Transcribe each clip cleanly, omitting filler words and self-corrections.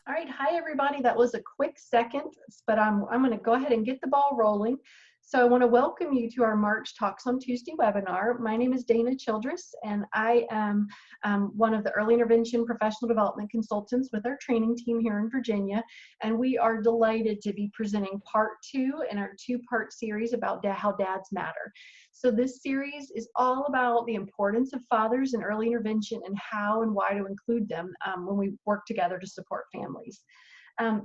All right, hi everybody. That was a quick second, but I'm going to go ahead and get the ball rolling. So I want to welcome you to our March Talks on Tuesday webinar. My name is Dana Childress, and I am one of the early intervention professional development consultants with our training team here in Virginia. And we are delighted to be presenting part 2 in our 2-part series about how dads matter. So this series is all about the importance of fathers in early intervention and how and why to include them when we work together to support families.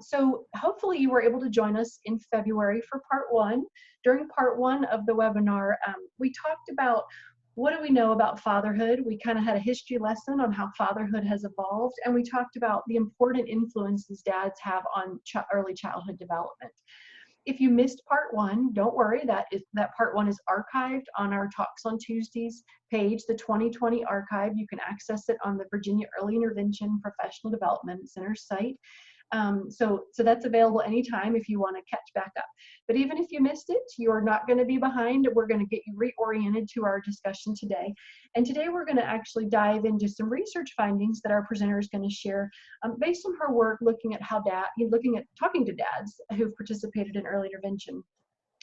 So hopefully you were able to join us in February for part 1. During part 1 of the webinar, we talked about what do we know about fatherhood. We kind of had a history lesson on how fatherhood has evolved, and we talked about the important influences dads have on early childhood development. If you missed part 1, don't worry, that part 1 is archived on our Talks on Tuesdays page, the 2020 archive. You can access it on the Virginia Early Intervention Professional Development Center site. So that's available anytime if you want to catch back up. But even if you missed it, you're not going to be behind. We're going to get you reoriented to our discussion today. And today we're going to actually dive into some research findings that our presenter is going to share based on her work looking at talking to dads who've participated in early intervention.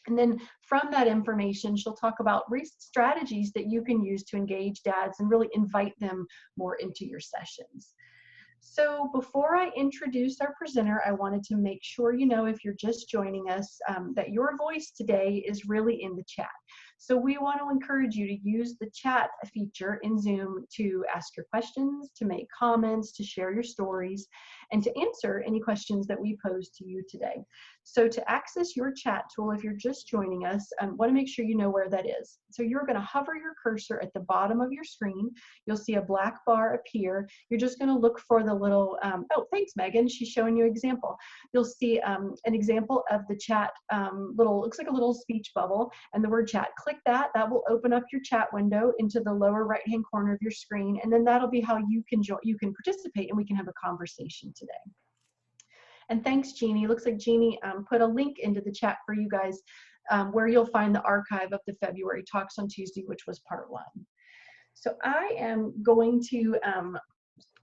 And then from that information, she'll talk about strategies that you can use to engage dads and really invite them more into your sessions. So before I introduce our presenter, I wanted to make sure you know, if you're just joining us, that your voice today is really in the chat. So we want to encourage you to use the chat feature in Zoom to ask your questions, to make comments, to share your stories, and to answer any questions that we pose to you today. So to access your chat tool, if you're just joining us, I want to make sure you know where that is. So you're going to hover your cursor at the bottom of your screen. You'll see a black bar appear. You're just going to look for the little, oh, thanks, Megan. She's showing you an example. You'll see an example of the chat, looks like a little speech bubble, and the word chat. Click that. That will open up your chat window into the lower right-hand corner of your screen, and then that'll be how you can participate, and we can have a conversation today. And thanks, Jeannie. Looks like Jeannie put a link into the chat for you guys where you'll find the archive of the February Talks on Tuesday, which was part 1. So I am going to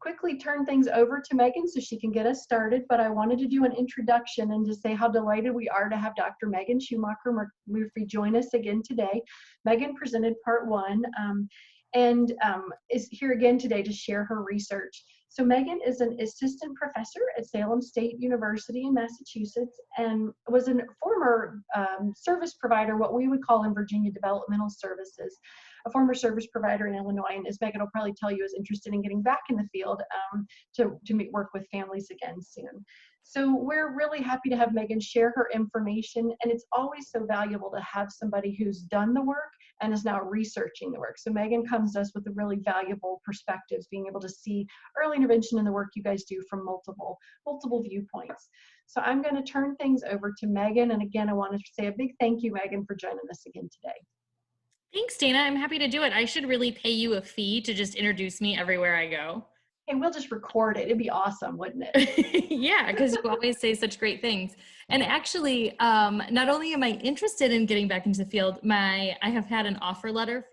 quickly turn things over to Megan so she can get us started, but I wanted to do an introduction and to say how delighted we are to have Dr. Megan Schumacher-Murphy join us again today. Megan presented part 1 and is here again today to share her research. So Megan is an assistant professor at Salem State University in Massachusetts and was a former service provider, what we would call in Virginia developmental services, a former service provider in Illinois, and as Megan will probably tell you, is interested in getting back in the field to work with families again soon. So we're really happy to have Megan share her information, and it's always so valuable to have somebody who's done the work and is now researching the work. So Megan comes to us with a really valuable perspectives, being able to see early intervention in the work you guys do from multiple viewpoints. So I'm going to turn things over to Megan, and again, I wanted to say a big thank you, Megan, for joining us again today. Thanks, Dana. I'm happy to do it. I should really pay you a fee to just introduce me everywhere I go. And we'll just record it. It'd be awesome, wouldn't it? Yeah, because you always say such great things. And actually, not only am I interested in getting back into the field, I have had an offer letter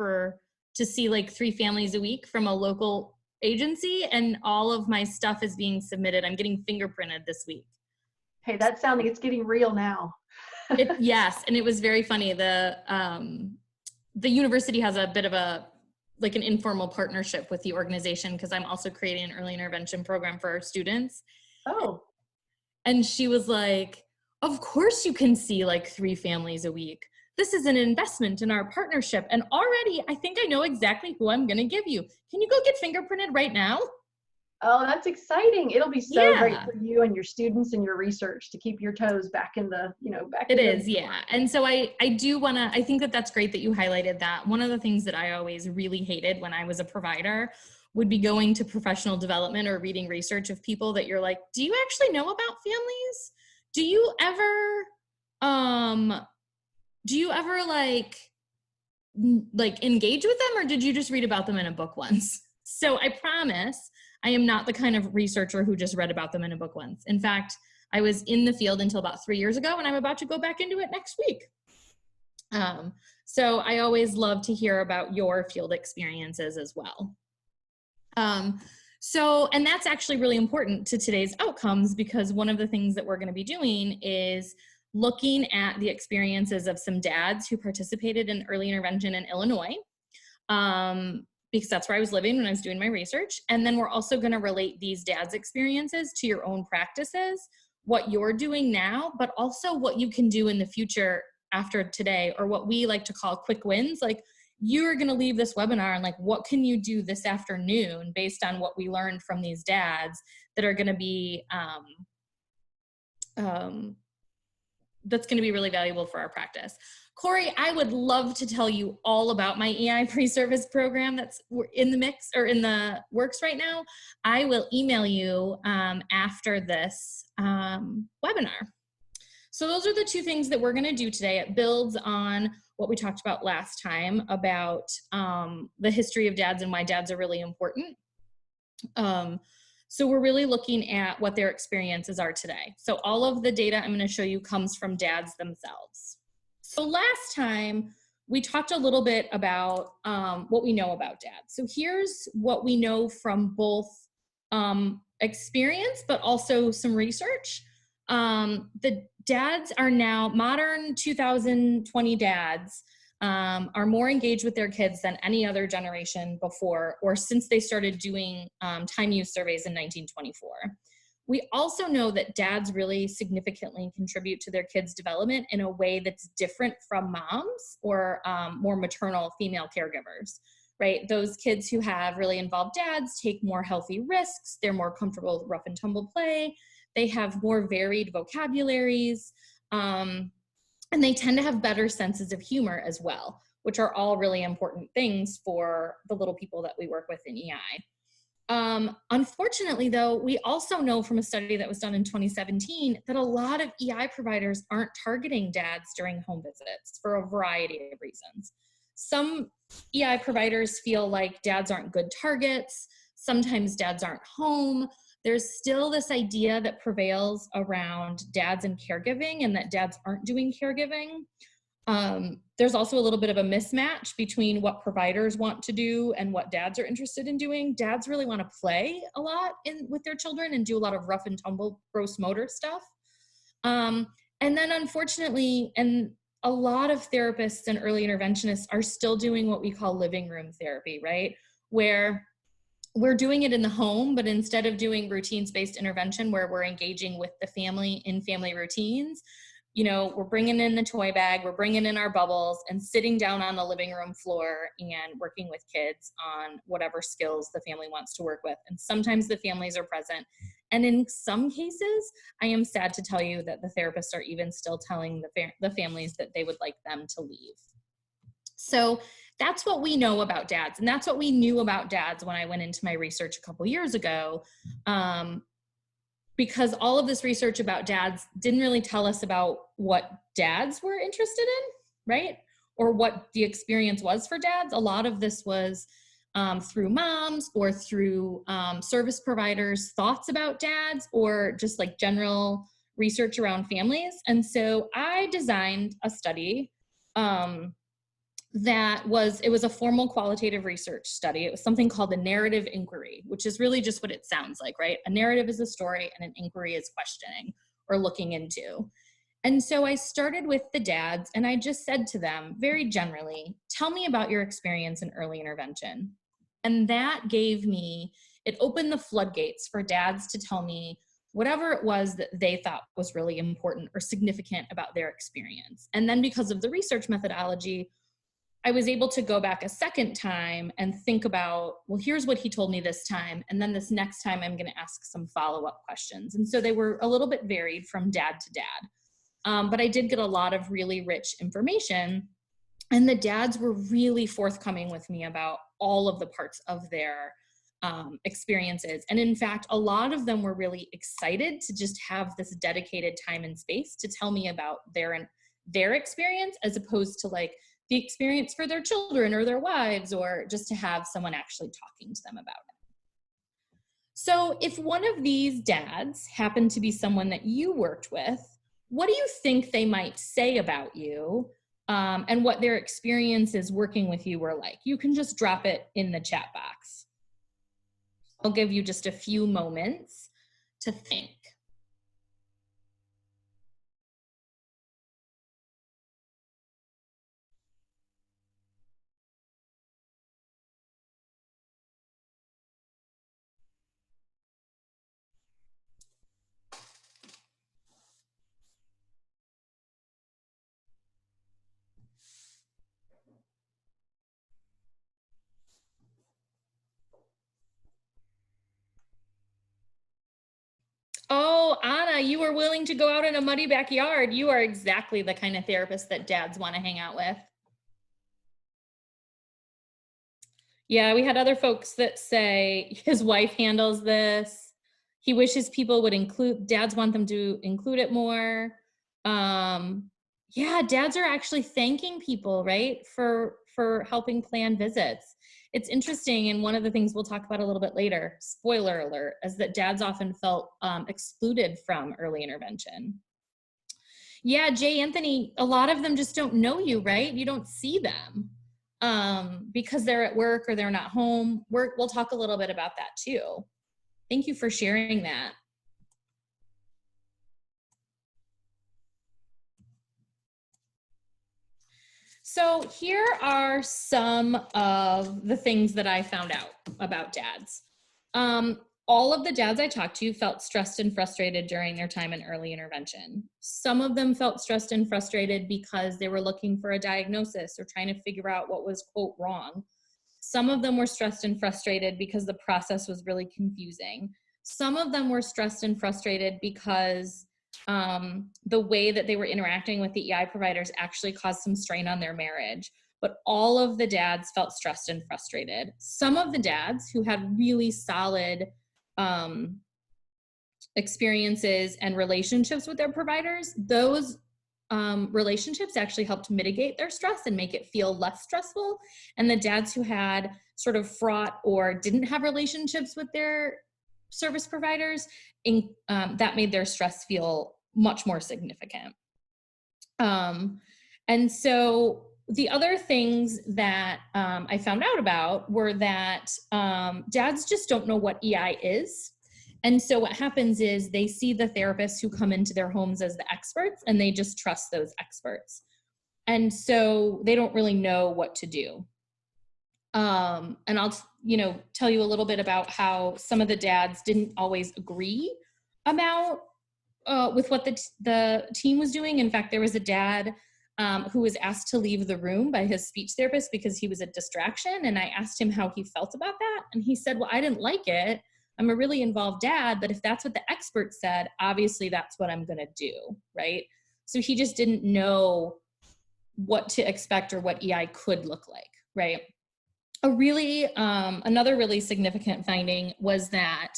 to see like 3 families a week from a local agency, and all of my stuff is being submitted. I'm getting fingerprinted this week. Hey, that's sounding, it's getting real now. Yes, and it was very funny. The university has a bit of an informal partnership with the organization because I'm also creating an early intervention program for our students. Oh. And she was like, of course you can see like 3 families a week. This is an investment in our partnership. And already I think I know exactly who I'm going to give you. Can you go get fingerprinted right now? Oh, that's exciting. It'll be so great for you and your students and your research to keep your toes back in the, It is, yeah. And so I think that that's great that you highlighted that. One of the things that I always really hated when I was a provider would be going to professional development or reading research of people that you're like, do you actually know about families? Do you ever engage with them, or did you just read about them in a book once? So I promise I am not the kind of researcher who just read about them in a book once. In fact, I was in the field until about 3 years ago, and I'm about to go back into it next week. So I always love to hear about your field experiences as well. So, and that's actually really important to today's outcomes, because one of the things that we're going to be doing is looking at the experiences of some dads who participated in early intervention in Illinois, because that's where I was living when I was doing my research. And then we're also going to relate these dads' experiences to your own practices, what you're doing now, but also what you can do in the future after today, or what we like to call quick wins. Like, you're going to leave this webinar and like, what can you do this afternoon based on what we learned from these dads that are going to be, that's going to be really valuable for our practice. Corey, I would love to tell you all about my EI pre-service program that's in the mix or in the works right now. I will email you after this webinar. So those are the two things that we're going to do today. It builds on what we talked about last time about the history of dads and why dads are really important. So we're really looking at what their experiences are today. So all of the data I'm going to show you comes from dads themselves. So last time we talked a little bit about what we know about dads. So here's what we know from both experience, but also some research. The dads are now, modern 2020 dads are more engaged with their kids than any other generation before, or since they started doing time use surveys in 1924. We also know that dads really significantly contribute to their kids' development in a way that's different from moms or more maternal female caregivers, right? Those kids who have really involved dads take more healthy risks. They're more comfortable with rough and tumble play. They have more varied vocabularies, and they tend to have better senses of humor as well, which are all really important things for the little people that we work with in EI. Unfortunately, though, we also know from a study that was done in 2017 that a lot of EI providers aren't targeting dads during home visits for a variety of reasons. Some EI providers feel like dads aren't good targets. Sometimes dads aren't home. There's still this idea that prevails around dads and caregiving, and that dads aren't doing caregiving. There's also a little bit of a mismatch between what providers want to do and what dads are interested in doing. Dads really want to play a lot with their children and do a lot of rough and tumble gross motor stuff. And then unfortunately, and a lot of therapists and early interventionists are still doing what we call living room therapy, right? Where we're doing it in the home, but instead of doing routines-based intervention where we're engaging with the family in family routines, you know, we're bringing in the toy bag, we're bringing in our bubbles and sitting down on the living room floor and working with kids on whatever skills the family wants to work with. And sometimes the families are present. And in some cases, I am sad to tell you that the therapists are even still telling the families that they would like them to leave. So that's what we know about dads. And that's what we knew about dads when I went into my research a couple years ago. Because all of this research about dads didn't really tell us about what dads were interested in, right? Or what the experience was for dads. A lot of this was through moms or through service providers' thoughts about dads, or just like general research around families. And so I designed a study it was a formal qualitative research study. It was something called a narrative inquiry, which is really just what it sounds like, right? A narrative is a story and an inquiry is questioning or looking into. And so I started with the dads and I just said to them very generally, tell me about your experience in early intervention. And that it opened the floodgates for dads to tell me whatever it was that they thought was really important or significant about their experience. And then because of the research methodology, I was able to go back a second time and think about, well, here's what he told me this time. And then this next time I'm going to ask some follow-up questions. And so they were a little bit varied from dad to dad. But I did get a lot of really rich information. And the dads were really forthcoming with me about all of the parts of their experiences. And in fact, a lot of them were really excited to just have this dedicated time and space to tell me about their experience, as opposed to like the experience for their children or their wives, or just to have someone actually talking to them about it. So if one of these dads happened to be someone that you worked with, what do you think they might say about you and what their experiences working with you were like? You can just drop it in the chat box. I'll give you just a few moments to think. Oh, Anna, you were willing to go out in a muddy backyard. You are exactly the kind of therapist that dads want to hang out with. Yeah, we had other folks that say his wife handles this. He wishes people would include, dads want them to include it more. Yeah, dads are actually thanking people, right, for helping plan visits. It's interesting, and one of the things we'll talk about a little bit later, spoiler alert, is that dads often felt excluded from early intervention. Yeah, Jay Anthony, a lot of them just don't know you, right? You don't see them because they're at work or they're not home. We'll talk a little bit about that too. Thank you for sharing that. So here are some of the things that I found out about dads. All of the dads I talked to felt stressed and frustrated during their time in early intervention. Some of them felt stressed and frustrated because they were looking for a diagnosis or trying to figure out what was, quote, wrong. Some of them were stressed and frustrated because the process was really confusing. Some of them were stressed and frustrated because the way that they were interacting with the EI providers actually caused some strain on their marriage. But all of the dads felt stressed and frustrated. Some of the dads who had really solid experiences and relationships with their providers, those relationships actually helped mitigate their stress and make it feel less stressful. And the dads who had sort of fraught or didn't have relationships with their service providers, that made their stress feel much more significant. And so the other things that I found out about were that dads just don't know what EI is. And so what happens is they see the therapists who come into their homes as the experts, and they just trust those experts. And so they don't really know what to do. And I'll, tell you a little bit about how some of the dads didn't always agree about with what the team was doing. In fact, there was a dad who was asked to leave the room by his speech therapist because he was a distraction. And I asked him how he felt about that. And he said, well, I didn't like it. I'm a really involved dad, but if that's what the expert said, obviously that's what I'm going to do, right? So he just didn't know what to expect or what EI could look like, right? Another really significant finding was that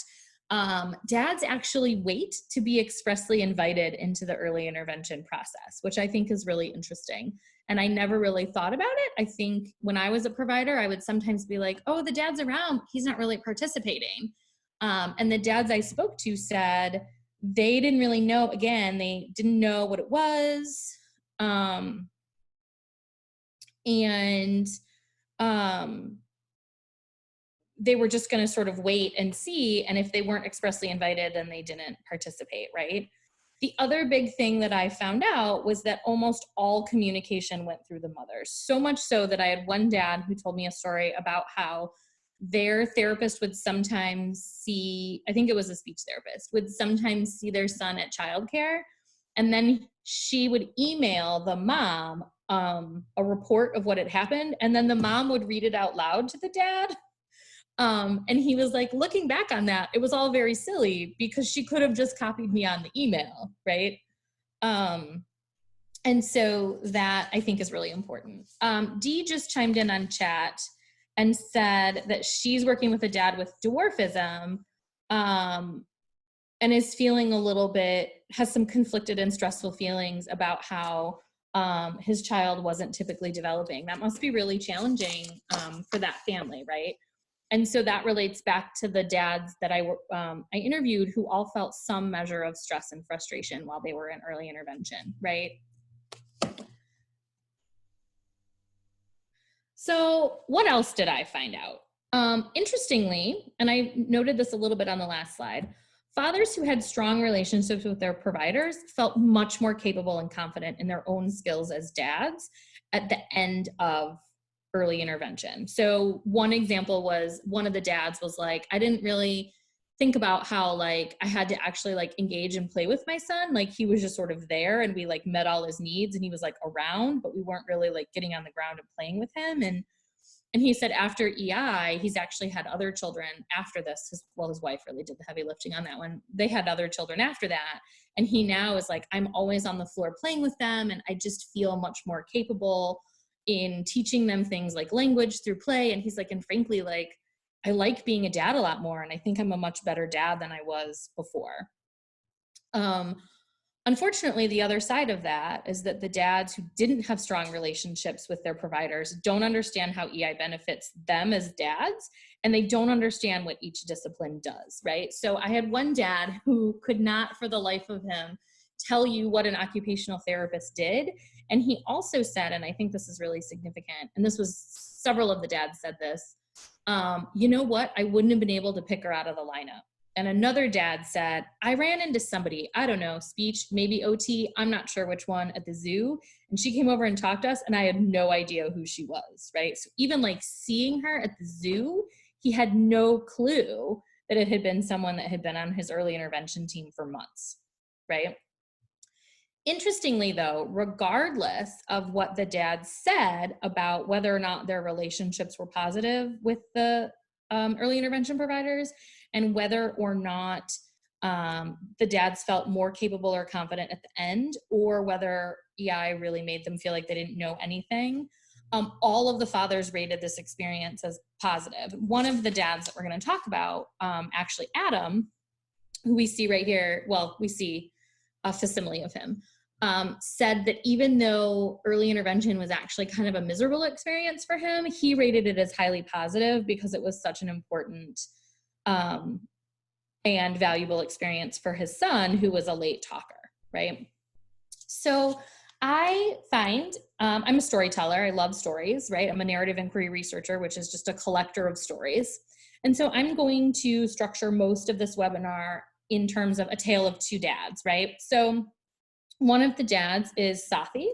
dads actually wait to be expressly invited into the early intervention process, which I think is really interesting. And I never really thought about it. I think when I was a provider, I would sometimes be like, oh, the dad's around, he's not really participating. And the dads I spoke to said they didn't really know, again, they didn't know what it was. They were just going to sort of wait and see. And if they weren't expressly invited, then they didn't participate, right? The other big thing that I found out was that almost all communication went through the mothers. So much so that I had one dad who told me a story about how their therapist would sometimes see, I think it was a speech therapist, would sometimes see their son at childcare. And then she would email the mom a report of what had happened. And then the mom would read it out loud to the dad. And he was like, looking back on that, it was all very silly because she could have just copied me on the email, right? And so that I think is really important. Dee just chimed in on chat and said that she's working with a dad with dwarfism and is feeling a little bit, has some conflicted and stressful feelings about how his child wasn't typically developing. That must be really challenging for that family, right? And so that relates back to the dads that I interviewed who all felt some measure of stress and frustration while they were in early intervention, right? So what else did I find out? Interestingly, and I noted this a little bit on the last slide, fathers who had strong relationships with their providers felt much more capable and confident in their own skills as dads at the end of early intervention. So one example was one of the dads was like, I didn't really think about how like I had to actually like engage and play with my son. Like he was just sort of there and we like met all his needs and he was like around, but we weren't really like getting on the ground and playing with him. And he said after EI, he's actually had other children after this. His wife really did the heavy lifting on that one. They had other children after that. And he now is like, I'm always on the floor playing with them. And I just feel much more capable in teaching them things like language through play. And he's like, and frankly, like, I like being a dad a lot more. And I think I'm a much better dad than I was before. Unfortunately, the other side of that is that the dads who didn't have strong relationships with their providers don't understand how EI benefits them as dads, and they don't understand what each discipline does, right? So I had one dad who could not for the life of him tell you what an occupational therapist did. And he also said, and I think this is really significant, and this was several of the dads said this, you know what? I wouldn't have been able to pick her out of the lineup. And another dad said, I ran into somebody, I don't know, speech, maybe OT, I'm not sure which one, at the zoo. And she came over and talked to us and I had no idea who she was, right? So even like seeing her at the zoo, he had no clue that it had been someone that had been on his early intervention team for months, right? Interestingly though, regardless of what the dad said about whether or not their relationships were positive with the early intervention providers, and whether or not the dads felt more capable or confident at the end, or whether EI really made them feel like they didn't know anything, all of the fathers rated this experience as positive. One of the dads that we're going to talk about, actually Adam, who we see right here, well, we see a facsimile of him, said that even though early intervention was actually kind of a miserable experience for him, he rated it as highly positive because it was such an important and valuable experience for his son, who was a late talker, right? So I find, I'm a storyteller, I love stories, right? I'm a narrative inquiry researcher, which is just a collector of stories. And so I'm going to structure most of this webinar in terms of a tale of two dads, right? So one of the dads is Sathi,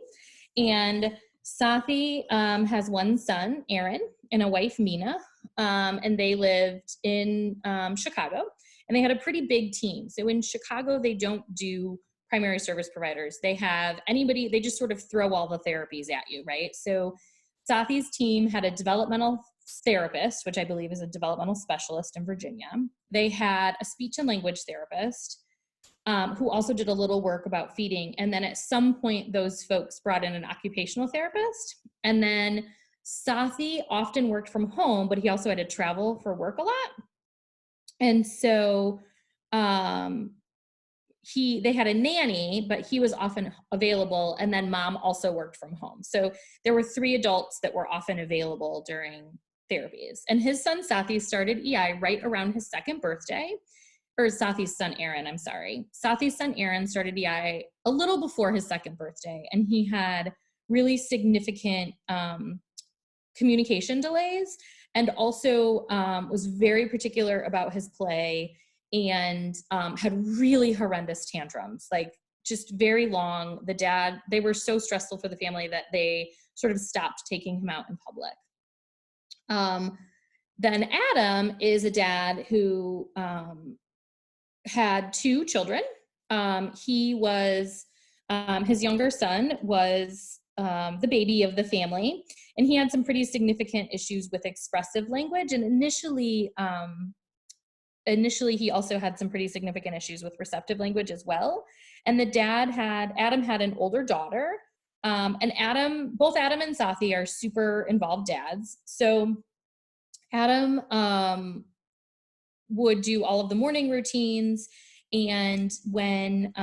and Sathi has one son, Aaron, and a wife, Mina, and they lived in Chicago, and they had a pretty big team. So in Chicago, they don't do primary service providers. They have anybody, they just sort of throw all the therapies at you, right? So Sathi's team had a developmental therapist, which I believe is a developmental specialist in Virginia. They had a speech and language therapist, who also did a little work about feeding. And then at some point, those folks brought in an occupational therapist. And then Sathi often worked from home, but he also had to travel for work a lot. And so they had a nanny, but he was often available. And then mom also worked from home. So there were 3 adults that were often available during therapies. And his son Sathi started EI right around his 2nd birthday. Or Sathi's son, Aaron, I'm sorry. Sathi's son, Aaron, started EI a little before his 2nd birthday, and he had really significant communication delays, and also was very particular about his play, and had really horrendous tantrums, like just very long. They were so stressful for the family that they sort of stopped taking him out in public. Then Adam is a dad who had 2 children. He was, his younger son was the baby of the family, and he had some pretty significant issues with expressive language. And initially he also had some pretty significant issues with receptive language as well. And Adam had an older daughter, and both Adam and Sathi are super involved dads. So Adam would do all of the morning routines. And when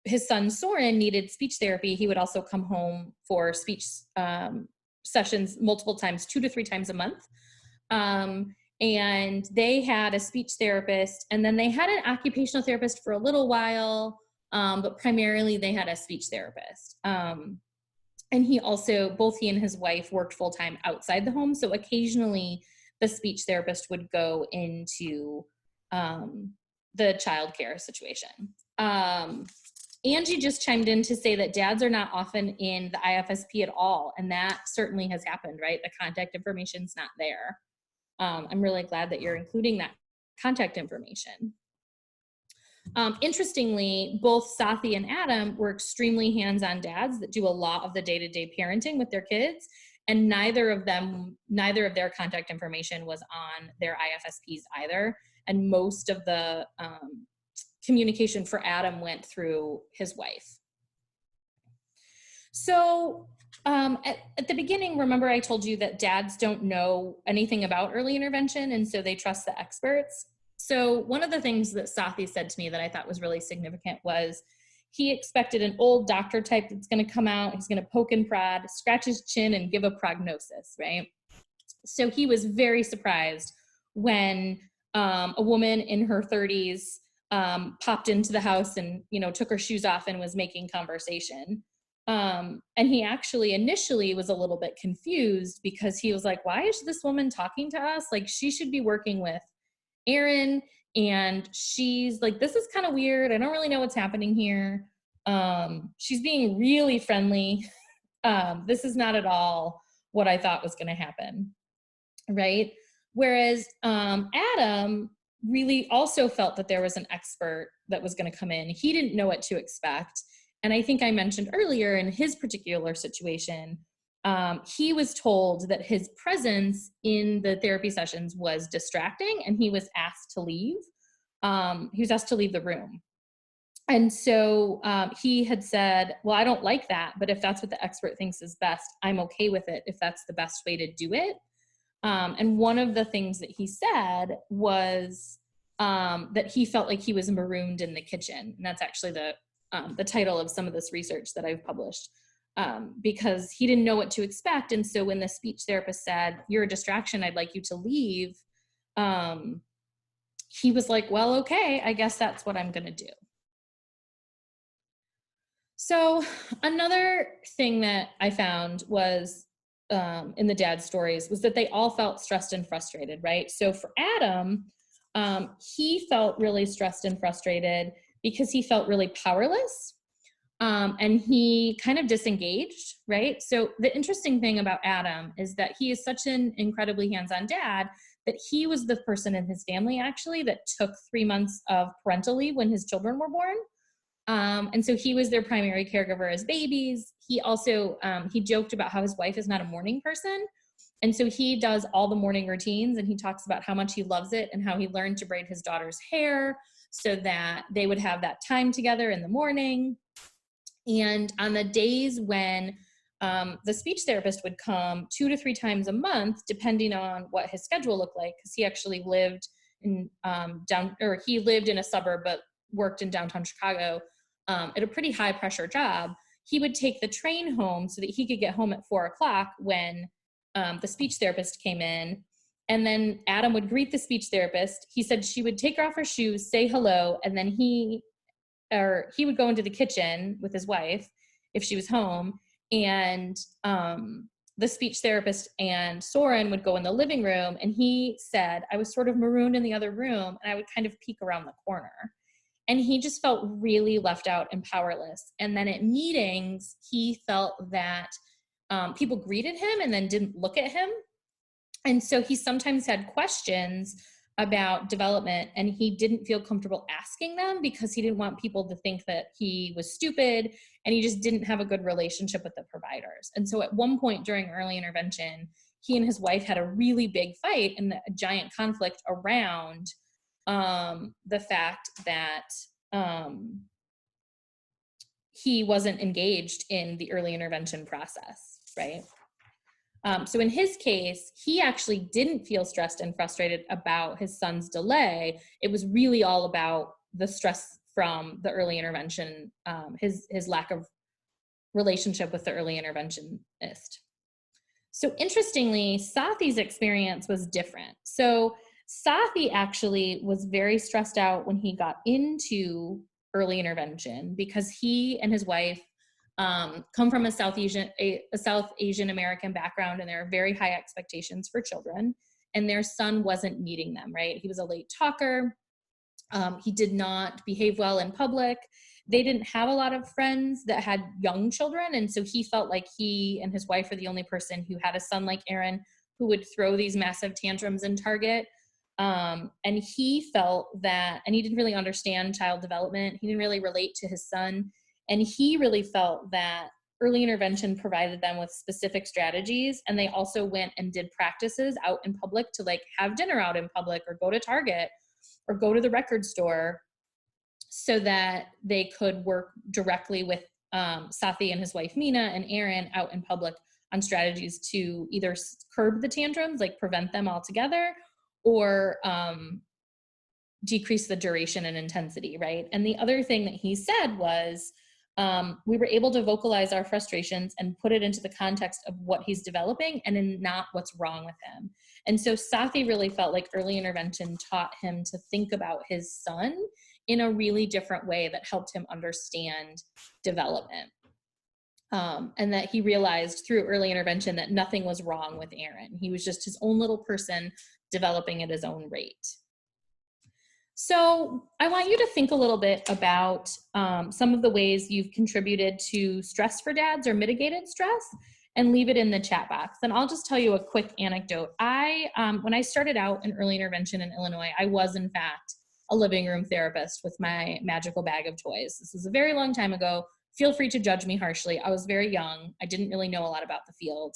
his son Soren needed speech therapy, he would also come home for speech sessions multiple times, 2 to 3 times a month. And they had a speech therapist, and then they had an occupational therapist for a little while, but primarily they had a speech therapist. And both he and his wife worked full-time outside the home. So occasionally the speech therapist would go into the childcare situation. Angie just chimed in to say that dads are not often in the IFSP at all, and that certainly has happened, right? The contact information's not there. I'm really glad that you're including that contact information. Interestingly, both Sathi and Adam were extremely hands-on dads that do a lot of the day-to-day parenting with their kids, and neither of their contact information was on their IFSPs either, and most of the communication for Adam went through his wife. So at the beginning, remember I told you that dads don't know anything about early intervention, and so they trust the experts. So one of the things that Sathi said to me that I thought was really significant was he expected an old doctor type that's going to come out, he's going to poke and prod, scratch his chin, and give a prognosis, right? So he was very surprised when a woman in her 30s popped into the house and, took her shoes off and was making conversation. And he actually initially was a little bit confused because he was like, why is this woman talking to us? Like, she should be working with Aaron, and she's like, this is kind of weird. I don't really know what's happening here. She's being really friendly. This is not at all what I thought was going to happen, right? Whereas Adam really also felt that there was an expert that was going to come in. He didn't know what to expect. And I think I mentioned earlier in his particular situation, he was told that his presence in the therapy sessions was distracting, and he was asked to leave. He was asked to leave the room. And so he had said, well, I don't like that, but if that's what the expert thinks is best, I'm okay with it if that's the best way to do it. And one of the things that he said was that he felt like he was marooned in the kitchen. And that's actually the title of some of this research that I've published. Because he didn't know what to expect. And so when the speech therapist said, you're a distraction, I'd like you to leave, he was like, well, okay, I guess that's what I'm going to do. So another thing that I found was in the dad stories was that they all felt stressed and frustrated, right? So for Adam, he felt really stressed and frustrated because he felt really powerless. And he kind of disengaged, right? So the interesting thing about Adam is that he is such an incredibly hands-on dad that he was the person in his family actually that took 3 months of parental leave when his children were born. And so he was their primary caregiver as babies. He also, he joked about how his wife is not a morning person. And so he does all the morning routines, and he talks about how much he loves it and how he learned to braid his daughter's hair so that they would have that time together in the morning. And on the days when the speech therapist would come 2 to 3 times a month, depending on what his schedule looked like, because he actually lived in he lived in a suburb but worked in downtown Chicago at a pretty high pressure job, he would take the train home so that he could get home at 4:00 when the speech therapist came in. And then Adam would greet the speech therapist. He said she would take off her shoes, say hello, and then he would go into the kitchen with his wife if she was home, and the speech therapist and Soren would go in the living room, and he said, I was sort of marooned in the other room, and I would kind of peek around the corner. And he just felt really left out and powerless. And then at meetings, he felt that people greeted him and then didn't look at him. And so he sometimes had questions about development, and he didn't feel comfortable asking them because he didn't want people to think that he was stupid, and he just didn't have a good relationship with the providers. And so at one point during early intervention, he and his wife had a really big fight and a giant conflict around the fact that he wasn't engaged in the early intervention process, right? So in his case, he actually didn't feel stressed and frustrated about his son's delay. It was really all about the stress from the early intervention, his lack of relationship with the early interventionist. So interestingly, Sathi's experience was different. So Sathi actually was very stressed out when he got into early intervention because he and his wife come from a South Asian American background, and there are very high expectations for children. and their son wasn't meeting them, right? He was a late talker. He did not behave well in public. They didn't have a lot of friends that had young children. And so he felt like he and his wife are the only person who had a son like Aaron who would throw these massive tantrums in Target. And he felt that, and he didn't really understand child development. He didn't really relate to his son. And he really felt that early intervention provided them with specific strategies. And they also went and did practices out in public to like have dinner out in public or go to Target or go to the record store so that they could work directly with Sathi and his wife, Mina, and Aaron out in public on strategies to either curb the tantrums, like prevent them altogether, or decrease the duration and intensity, right? And the other thing that he said was, we were able to vocalize our frustrations and put it into the context of what he's developing and in not what's wrong with him. And so Sathi really felt like early intervention taught him to think about his son in a really different way that helped him understand development. And that he realized through early intervention that nothing was wrong with Aaron. He was just his own little person developing at his own rate. So I want you to think a little bit about some of the ways you've contributed to stress for dads or mitigated stress, and leave it in the chat box. And I'll just tell you a quick anecdote. When I started out in early intervention in Illinois, I was in fact a living room therapist with my magical bag of toys. This was a very long time ago. Feel free to judge me harshly. I was very young. I didn't really know a lot about the field.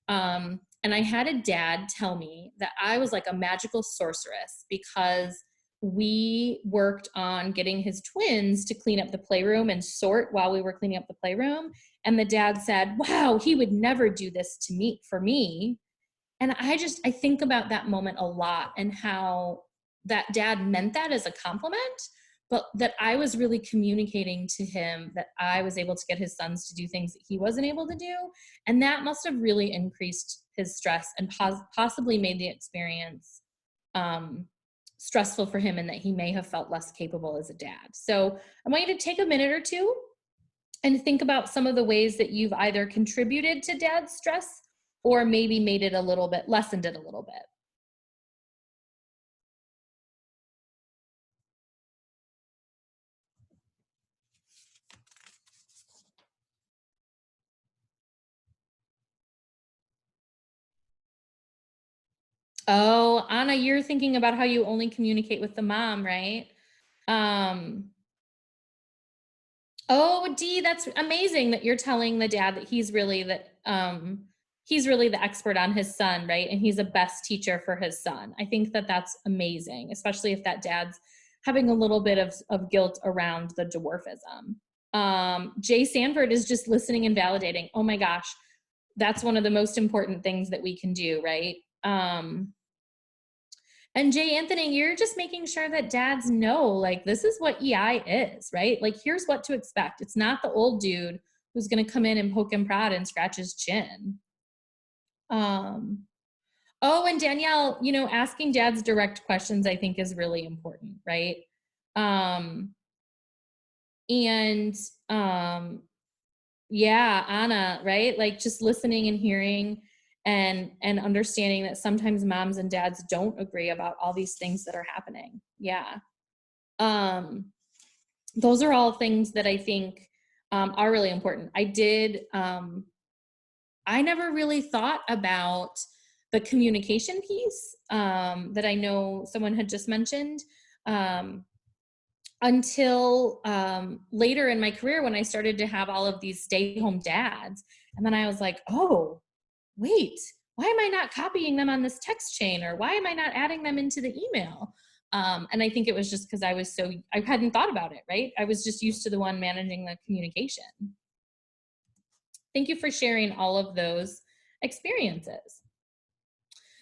And I had a dad tell me that I was like a magical sorceress because we worked on getting his twins to clean up the playroom and sort while we were cleaning up the playroom. And the dad said, wow, he would never do this for me. And I think about that moment a lot and how that dad meant that as a compliment, but that I was really communicating to him that I was able to get his sons to do things that he wasn't able to do. And that must have really increased his stress and possibly made the experience stressful for him, and that he may have felt less capable as a dad. So I want you to take a minute or two and think about some of the ways that you've either contributed to dad's stress or maybe made it a little bit, lessened it a little bit. Oh, Anna, you're thinking about how you only communicate with the mom, right? Oh, Dee, that's amazing that you're telling the dad that he's really the expert on his son, right? And he's the best teacher for his son. I think that that's amazing, especially if that dad's having a little bit of guilt around the dwarfism. Jay Sanford is just listening and validating. Oh my gosh, that's one of the most important things that we can do, right? And Jay Anthony, you're just making sure that dads know, like, this is what EI is, right? Like, here's what to expect. It's not the old dude who's going to come in and poke and prod and scratch his chin. Oh, and Danielle, asking dads direct questions, I think, is really important, right? Yeah, Anna, right? Like, just listening and hearing and understanding that sometimes moms and dads don't agree about all these things that are happening. Yeah. Those are all things that I think are really important. I never really thought about the communication piece that I know someone had just mentioned until later in my career, when I started to have all of these stay-home dads. And then I was like, oh, wait, why am I not copying them on this text chain? Or why am I not adding them into the email? And I think it was just because I hadn't thought about it, right? I was just used to the one managing the communication. Thank you for sharing all of those experiences.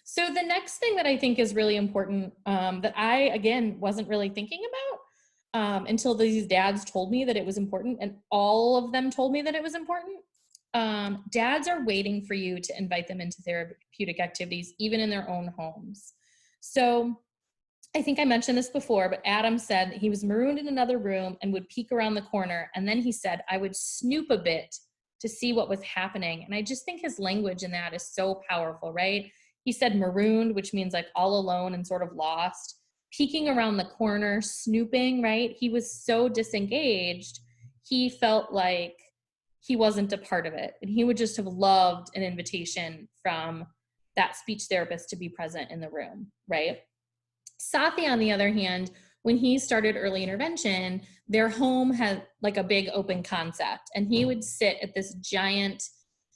So the next thing that I think is really important that I, again, wasn't really thinking about until these dads told me that it was important, and all of them told me that it was important. Dads are waiting for you to invite them into therapeutic activities, even in their own homes. So I think I mentioned this before, but Adam said that he was marooned in another room and would peek around the corner. And then he said, I would snoop a bit to see what was happening. And I just think his language in that is so powerful, right? He said marooned, which means like all alone and sort of lost, peeking around the corner, snooping, right? He was so disengaged. He felt like he wasn't a part of it. And he would just have loved an invitation from that speech therapist to be present in the room, right? Sathi, on the other hand, when he started early intervention, their home had like a big open concept, and he would sit at this giant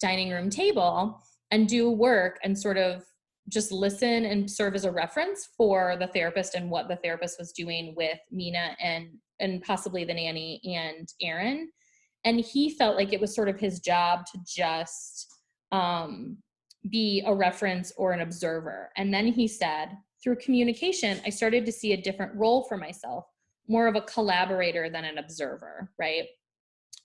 dining room table and do work and sort of just listen and serve as a reference for the therapist and what the therapist was doing with Mina and possibly the nanny and Aaron. And he felt like it was sort of his job to just be a reference or an observer. And then he said, through communication, I started to see a different role for myself, more of a collaborator than an observer, right?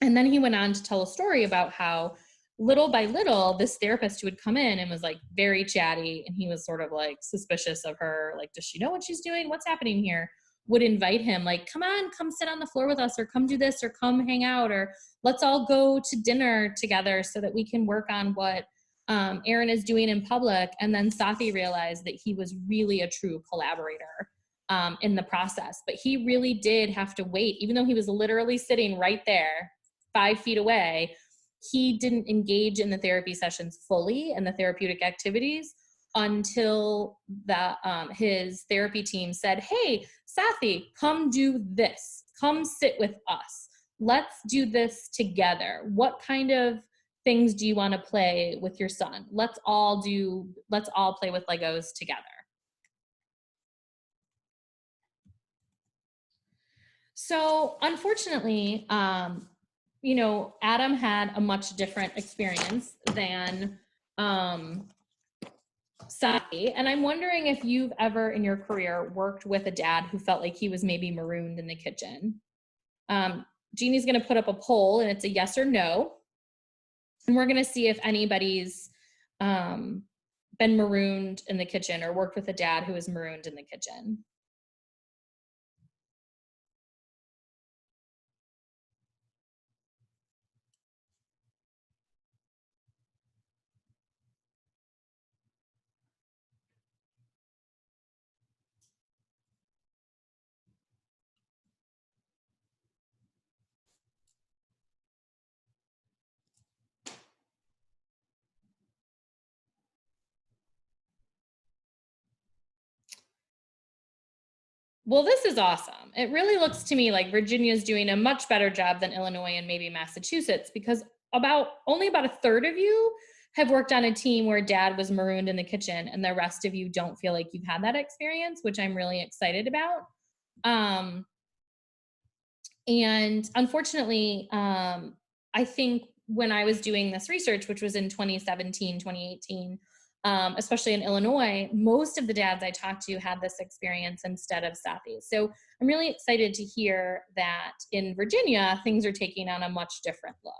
And then he went on to tell a story about how little by little, this therapist who would come in and was like very chatty, and he was sort of like suspicious of her, like, does she know what she's doing? What's happening here? Would invite him like, come on, come sit on the floor with us, or come do this, or come hang out, or let's all go to dinner together so that we can work on what Aaron is doing in public. And then Sathi realized that he was really a true collaborator in the process. But he really did have to wait, even though he was literally sitting right there, 5 feet away. He didn't engage in the therapy sessions fully and the therapeutic activities until his therapy team said, hey, Sathi, come do this. Come sit with us. Let's do this together. What kind of things do you want to play with your son? Let's all play with Legos together. So unfortunately, Adam had a much different experience than Sathi. And I'm wondering if you've ever in your career worked with a dad who felt like he was maybe marooned in the kitchen. Jeannie's going to put up a poll, and it's a yes or no. And we're going to see if anybody's been marooned in the kitchen or worked with a dad who was marooned in the kitchen. Well, this is awesome. It really looks to me like Virginia's doing a much better job than Illinois and maybe Massachusetts, because only about a third of you have worked on a team where dad was marooned in the kitchen, and the rest of you don't feel like you've had that experience, which I'm really excited about. And unfortunately, I think when I was doing this research, which was in 2017, 2018, especially in Illinois, most of the dads I talked to had this experience instead of Sathi. So I'm really excited to hear that in Virginia, things are taking on a much different look.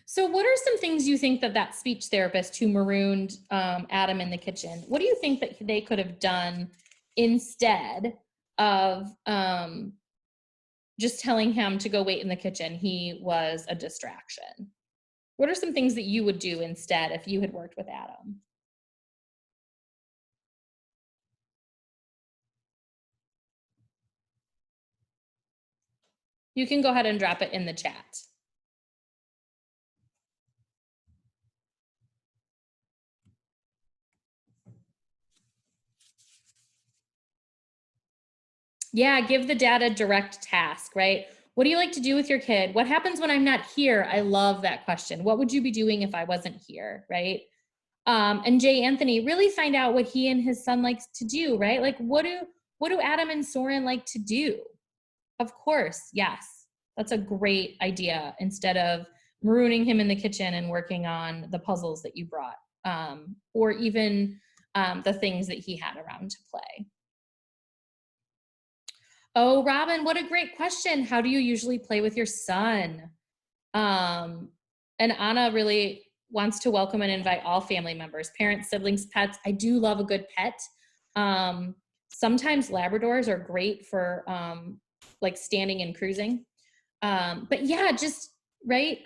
So what are some things you think that speech therapist who marooned Adam in the kitchen, what do you think that they could have done instead of just telling him to go wait in the kitchen? He was a distraction. What are some things that you would do instead if you had worked with Adam? You can go ahead and drop it in the chat. Yeah, give the dad a direct task, right? What do you like to do with your kid? What happens when I'm not here? I love that question. What would you be doing if I wasn't here, right? And Jay Anthony, really find out what he and his son likes to do, right? Like, what do Adam and Soren like to do? Of course, yes. That's a great idea, instead of marooning him in the kitchen and working on the puzzles that you brought, or even the things that he had around to play. Oh, Robin, what a great question. How do you usually play with your son? And Anna really wants to welcome and invite all family members, parents, siblings, pets. I do love a good pet. Sometimes Labradors are great for like standing and cruising. But yeah, just, right.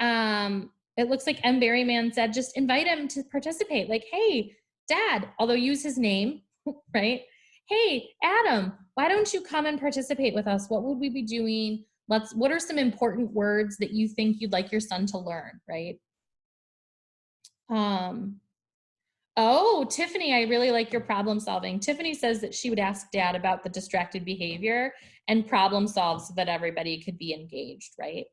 it looks like M. Berryman said, just invite him to participate. Like, hey, Dad, although use his name, right? Hey, Adam, why don't you come and participate with us? What would we be doing? What are some important words that you think you'd like your son to learn, right? Oh, Tiffany, I really like your problem solving. Tiffany says that she would ask Dad about the distracted behavior and problem solve so that everybody could be engaged, right?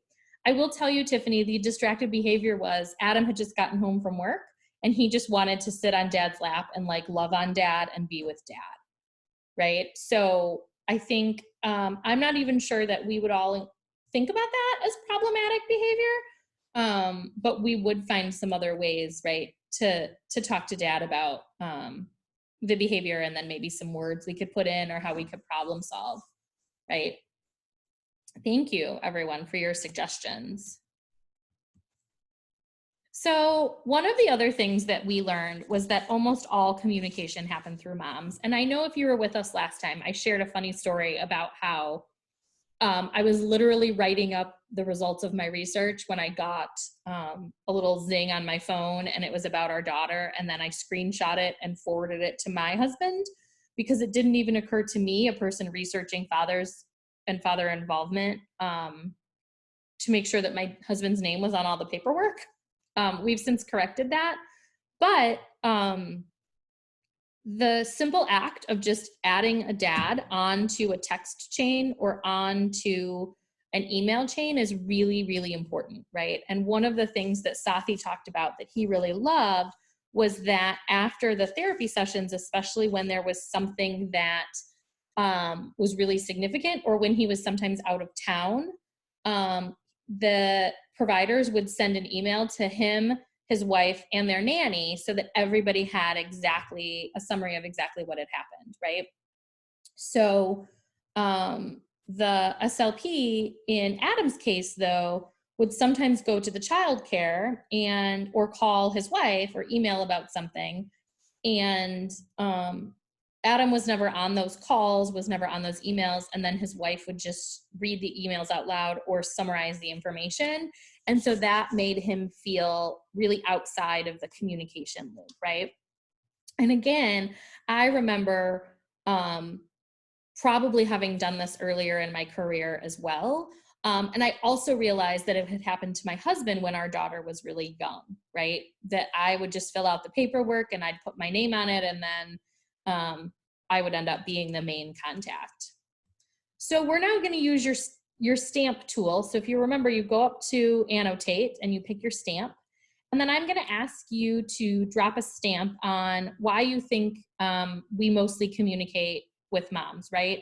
I will tell you, Tiffany, the distracted behavior was Adam had just gotten home from work and he just wanted to sit on Dad's lap and like love on Dad and be with Dad, right? So I think I'm not even sure that we would all think about that as problematic behavior, but we would find some other ways, right, to talk to Dad about the behavior, and then maybe some words we could put in or how we could problem solve, right? Thank you, everyone, for your suggestions. So one of the other things that we learned was that almost all communication happened through moms. And I know if you were with us last time, I shared a funny story about how I was literally writing up the results of my research when I got a little zing on my phone, and it was about our daughter. And then I screenshot it and forwarded it to my husband because it didn't even occur to me, a person researching fathers and father involvement, to make sure that my husband's name was on all the paperwork. We've since corrected that, but the simple act of just adding a dad onto a text chain or onto an email chain is really, really important, right? And one of the things that Sathi talked about that he really loved was that after the therapy sessions, especially when there was something that was really significant, or when he was sometimes out of town, the providers would send an email to him, his wife, and their nanny so that everybody had exactly a summary of exactly what had happened, right? So the SLP in Adam's case, though, would sometimes go to the childcare and or call his wife or email about something. And Adam was never on those calls, was never on those emails, and then his wife would just read the emails out loud or summarize the information. And so that made him feel really outside of the communication loop, right? And again, I remember probably having done this earlier in my career as well. And I also realized that it had happened to my husband when our daughter was really young, right? That I would just fill out the paperwork and I'd put my name on it, and then I would end up being the main contact. So we're now going to use your stamp tool. So if you remember, you go up to annotate and you pick your stamp. And then I'm going to ask you to drop a stamp on why you think we mostly communicate with moms, right?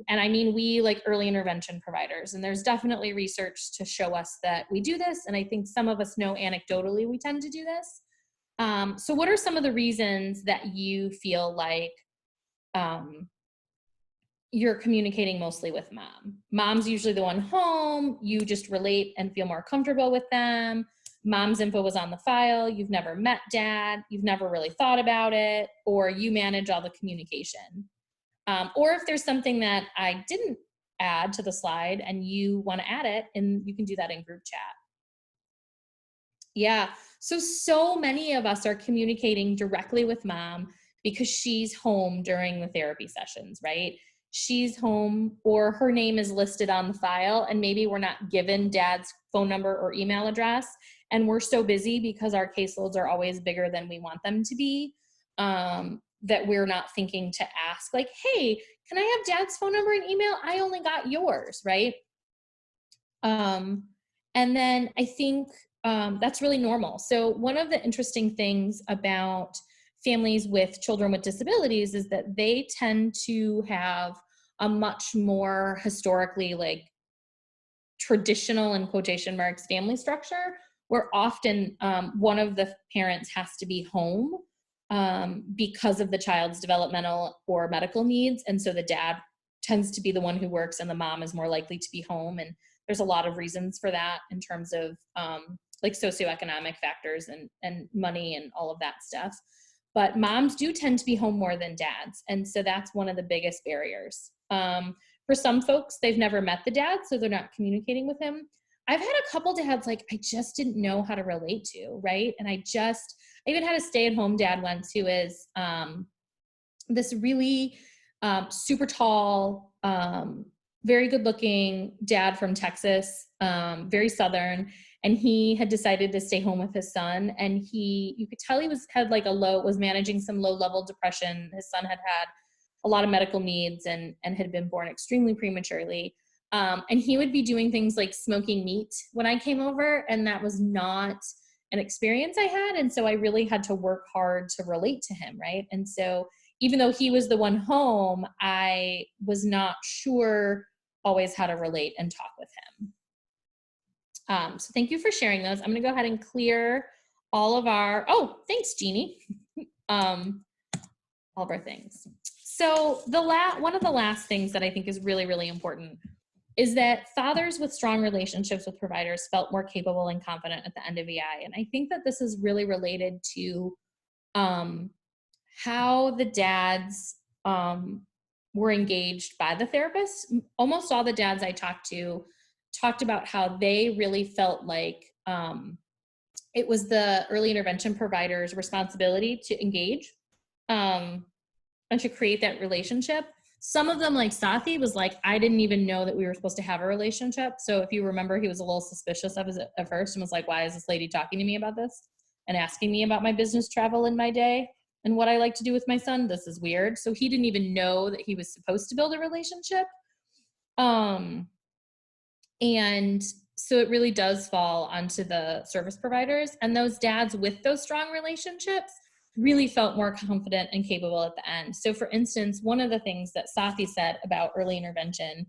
And I mean, we like early intervention providers, and there's definitely research to show us that we do this. And I think some of us know anecdotally we tend to do this. So what are some of the reasons that you feel like you're communicating mostly with mom? Mom's usually the one home. You just relate and feel more comfortable with them. Mom's info was on the file. You've never met dad. You've never really thought about it, or you manage all the communication. Or if there's something that I didn't add to the slide and you want to add it, and you can do that in group chat. Yeah, so many of us are communicating directly with mom because she's home during the therapy sessions, right? She's home, or her name is listed on the file, and maybe we're not given dad's phone number or email address, and we're so busy because our caseloads are always bigger than we want them to be, that we're not thinking to ask, like, hey, can I have dad's phone number and email? I only got yours, right? And then I think that's really normal. So one of the interesting things about families with children with disabilities is that they tend to have a much more historically like traditional, in quotation marks, family structure, where often one of the parents has to be home because of the child's developmental or medical needs. And so the dad tends to be the one who works and the mom is more likely to be home. And there's a lot of reasons for that in terms of like socioeconomic factors and money and all of that stuff. But moms do tend to be home more than dads. And so that's one of the biggest barriers. For some folks, they've never met the dad, so they're not communicating with him. I've had a couple dads like I just didn't know how to relate to, right? And I even had a stay-at-home dad once who is this really super tall, very good looking dad from Texas, very Southern. And he had decided to stay home with his son. And you could tell he was managing some low level depression. His son had a lot of medical needs and had been born extremely prematurely. And he would be doing things like smoking meat when I came over. And that was not an experience I had. And so I really had to work hard to relate to him. Right. And so even though he was the one home, I was not sure always how to relate and talk with him. So thank you for sharing those. I'm going to go ahead and clear all of thanks, Jeannie. All of our things. So one of the last things that I think is really, really important is that fathers with strong relationships with providers felt more capable and confident at the end of EI. And I think that this is really related to how the dads were engaged by the therapist. Almost all the dads I talked about how they really felt like it was the early intervention provider's responsibility to engage and to create that relationship. Some of them, like Sathi, was like, I didn't even know that we were supposed to have a relationship. So if you remember, he was a little suspicious of us at first and was like, why is this lady talking to me about this and asking me about my business travel in my day and what I like to do with my son? This is weird. So he didn't even know that he was supposed to build a relationship. And so it really does fall onto the service providers, and those dads with those strong relationships really felt more confident and capable at the end. So for instance, one of the things that Sathi said about early intervention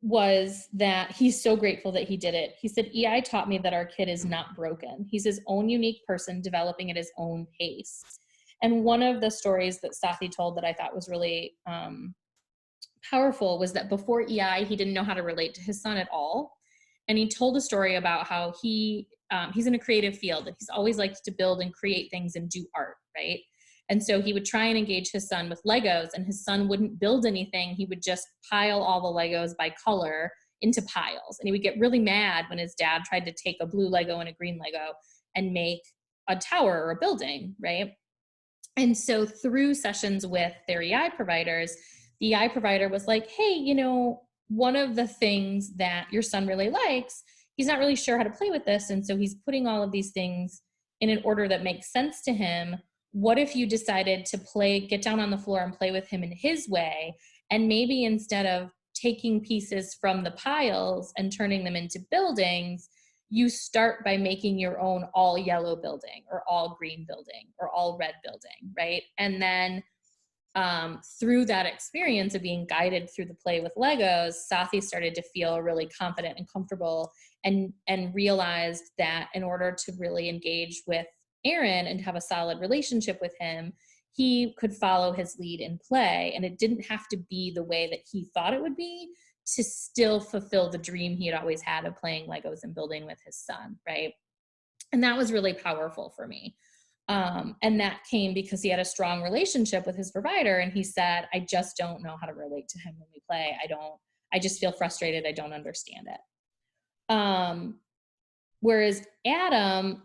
was that he's so grateful that he did it. He said, EI taught me that our kid is not broken. He's his own unique person developing at his own pace. And one of the stories that Sathi told that I thought was really powerful was that before EI, he didn't know how to relate to his son at all. And he told a story about how he's in a creative field and he's always liked to build and create things and do art, right? And so he would try and engage his son with Legos, and his son wouldn't build anything. He would just pile all the Legos by color into piles. And he would get really mad when his dad tried to take a blue Lego and a green Lego and make a tower or a building, right? And so through sessions with their EI providers, the EI provider was like, hey, one of the things that your son really likes, he's not really sure how to play with this. And so he's putting all of these things in an order that makes sense to him. What if you decided to get down on the floor and play with him in his way? And maybe instead of taking pieces from the piles and turning them into buildings, you start by making your own all yellow building or all green building or all red building, right? And then through that experience of being guided through the play with Legos, Sathi started to feel really confident and comfortable and realized that in order to really engage with Aaron and have a solid relationship with him, he could follow his lead in play. And it didn't have to be the way that he thought it would be to still fulfill the dream he had always had of playing Legos and building with his son, right? And that was really powerful for me. And that came because he had a strong relationship with his provider. And he said, I just don't know how to relate to him when we play. I just feel frustrated. I don't understand it. Whereas Adam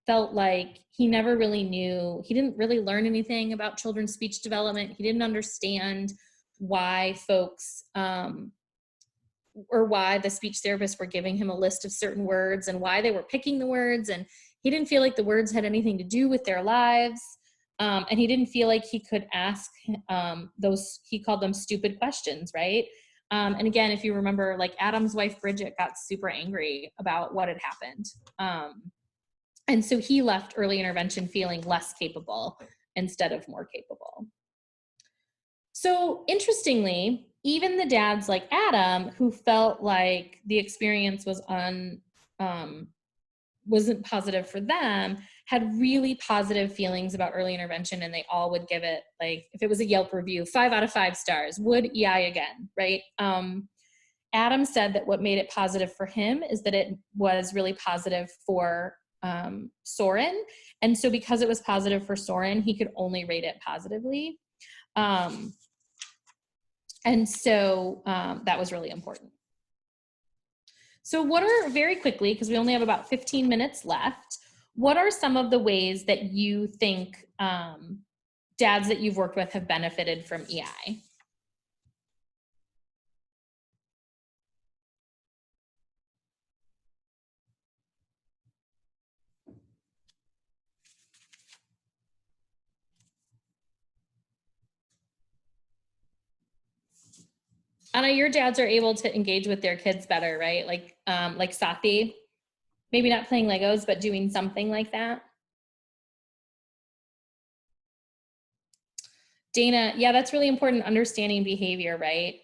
felt like he never really knew, he didn't really learn anything about children's speech development. He didn't understand why folks, or why the speech therapists were giving him a list of certain words and why they were picking the words. And he didn't feel like the words had anything to do with their lives. And he didn't feel like he could ask he called them stupid questions, right? And again, if you remember, like Adam's wife, Bridget, got super angry about what had happened. And so he left early intervention feeling less capable instead of more capable. So interestingly, even the dads like Adam, who felt like the experience wasn't positive for them, had really positive feelings about early intervention, and they all would give it, like, if it was a Yelp review, 5 out of 5 stars, would EI again, right? Adam said that what made it positive for him is that it was really positive for Soren. And so because it was positive for Soren, he could only rate it positively. And so that was really important. So what are, very quickly, because we only have about 15 minutes left, what are some of the ways that you think dads that you've worked with have benefited from EI? Anna, your dads are able to engage with their kids better, right? Like Sathi, maybe not playing Legos, but doing something like that. Dana, yeah, that's really important, understanding behavior, right?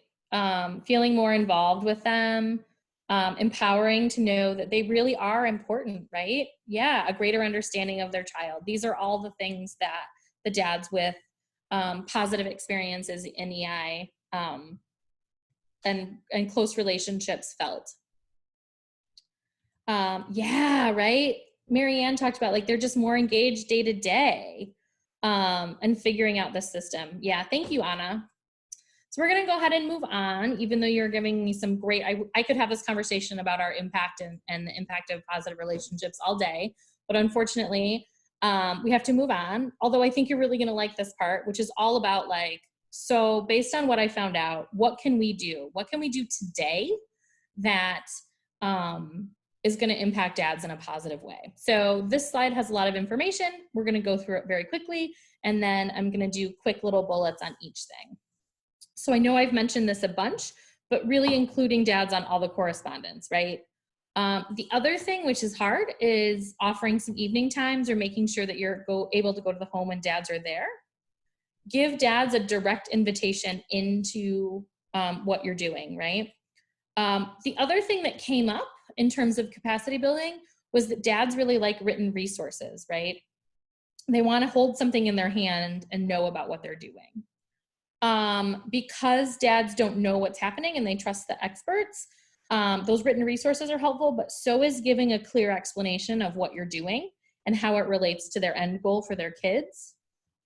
Feeling more involved with them, empowering to know that they really are important, right? Yeah, a greater understanding of their child. These are all the things that the dads with positive experiences in EI and close relationships felt. Yeah, right. Marianne talked about like they're just more engaged day to day and figuring out the system. Yeah, thank you, Anna. So we're going to go ahead and move on, even though you're giving me some great, I could have this conversation about our impact and the impact of positive relationships all day, but unfortunately we have to move on. Although I think you're really going to like this part, which is all about like, so based on what I found out, what can we do? What can we do today that is going to impact dads in a positive way? So this slide has a lot of information. We're going to go through it very quickly, and then I'm going to do quick little bullets on each thing. So I know I've mentioned this a bunch, but really including dads on all the correspondence, right? The other thing, which is hard, is offering some evening times or making sure that you're able to go to the home when dads are there. Give dads a direct invitation into what you're doing, right? The other thing that came up in terms of capacity building was that dads really like written resources, right? They want to hold something in their hand and know about what they're doing. Because dads don't know what's happening and they trust the experts, those written resources are helpful, but so is giving a clear explanation of what you're doing and how it relates to their end goal for their kids.